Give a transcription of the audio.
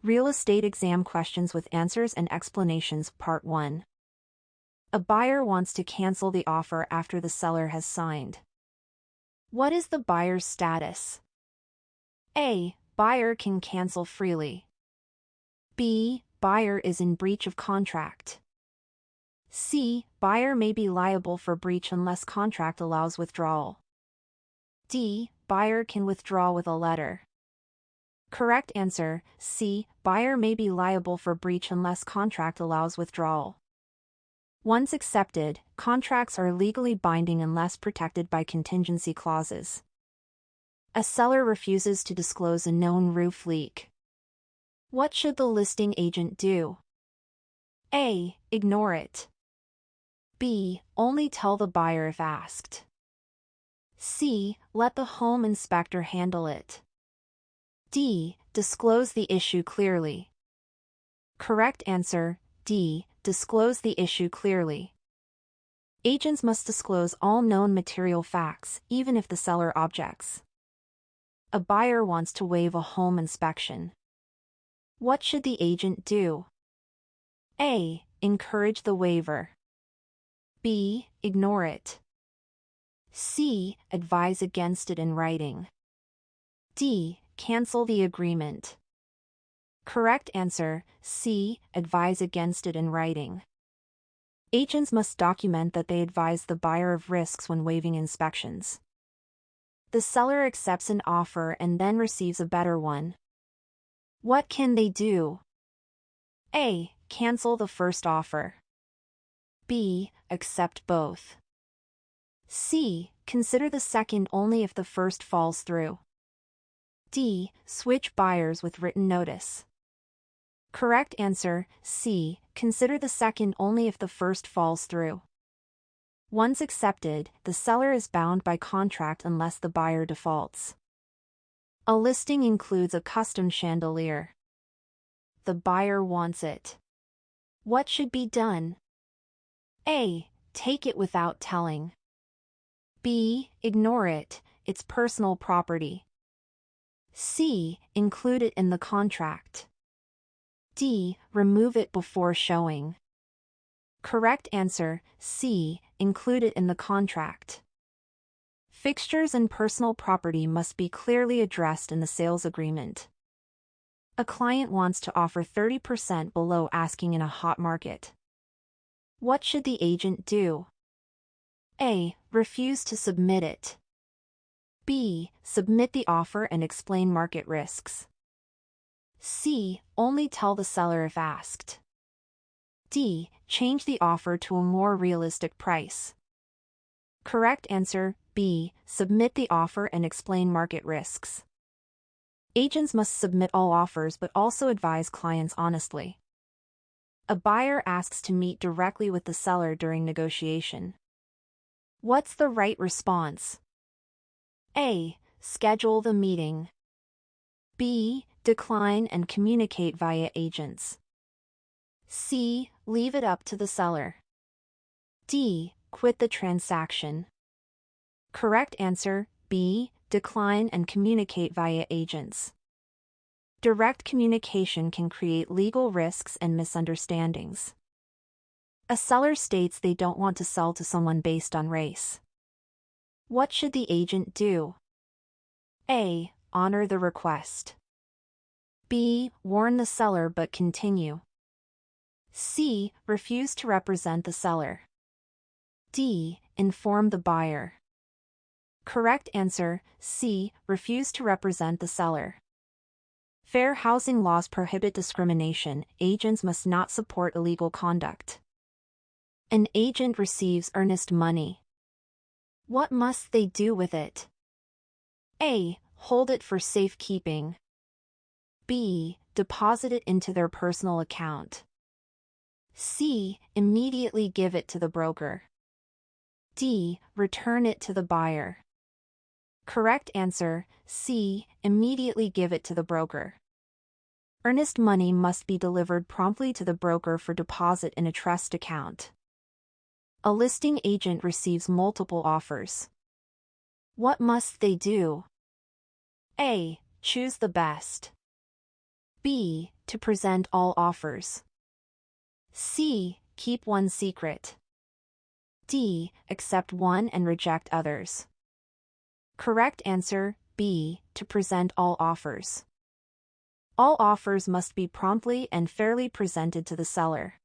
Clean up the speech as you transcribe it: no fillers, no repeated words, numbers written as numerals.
Real estate exam questions with answers and explanations, Part 1. A buyer wants to cancel the offer after the seller has signed. What is the buyer's status? A. Buyer can cancel freely. B. Buyer is in breach of contract. C. Buyer may be liable for breach unless contract allows withdrawal. D. Buyer can withdraw with a letter. Correct answer, C. Buyer may be liable for breach unless contract allows withdrawal. Once accepted, contracts are legally binding unless protected by contingency clauses. A seller refuses to disclose a known roof leak. What should the listing agent do? A. Ignore it. B. Only tell the buyer if asked. C. Let the home inspector handle it. D. Disclose the issue clearly. Correct answer, D. Disclose the issue clearly. Agents must disclose all known material facts, even if the seller objects. A buyer wants to waive a home inspection. What should the agent do? A. Encourage the waiver. B. Ignore it. C. Advise against it in writing. D. Cancel the agreement. Correct answer, C. Advise against it in writing. Agents must document that they advise the buyer of risks when waiving inspections. The seller accepts an offer and then receives a better one. What can they do? A. Cancel the first offer. B. Accept both. C. Consider the second only if the first falls through. D. Switch buyers with written notice. Correct answer, C. Consider the second only if the first falls through. Once accepted, the seller is bound by contract unless the buyer defaults. A listing includes a custom chandelier. The buyer wants it. What should be done? A. Take it without telling. B. Ignore it, it's personal property. C. Include it in the contract. D. Remove it before showing. Correct answer, C. Include it in the contract. Fixtures and personal property must be clearly addressed in the sales agreement. A client wants to offer 30% below asking in a hot market. What should the agent do? A. Refuse to submit it. B. Submit the offer and explain market risks. C. Only tell the seller if asked. D. Change the offer to a more realistic price. Correct answer, B. Submit the offer and explain market risks. Agents must submit all offers but also advise clients honestly. A buyer asks to meet directly with the seller during negotiation. What's the right response? A. Schedule the meeting. B. Decline and communicate via agents. C. Leave it up to the seller. D. Quit the transaction. Correct answer, B. Decline and communicate via agents. Direct communication can create legal risks and misunderstandings. A seller states they don't want to sell to someone based on race. What should the agent do? A. Honor the request. B. Warn the seller but continue. C. Refuse to represent the seller. D. Inform the buyer. Correct answer, C. Refuse to represent the seller. Fair housing laws prohibit discrimination. Agents must not support illegal conduct. An agent receives earnest money. What must they do with it? A. Hold it for safekeeping. B. Deposit it into their personal account. C. Immediately give it to the broker. D. Return it to the buyer. Correct answer, C. Immediately give it to the broker. Earnest money must be delivered promptly to the broker for deposit in a trust account. A listing agent receives multiple offers. What must they do? A. Choose the best. B. To present all offers. C. Keep one secret. D. Accept one and reject others. Correct answer, B. To present all offers. All offers must be promptly and fairly presented to the seller.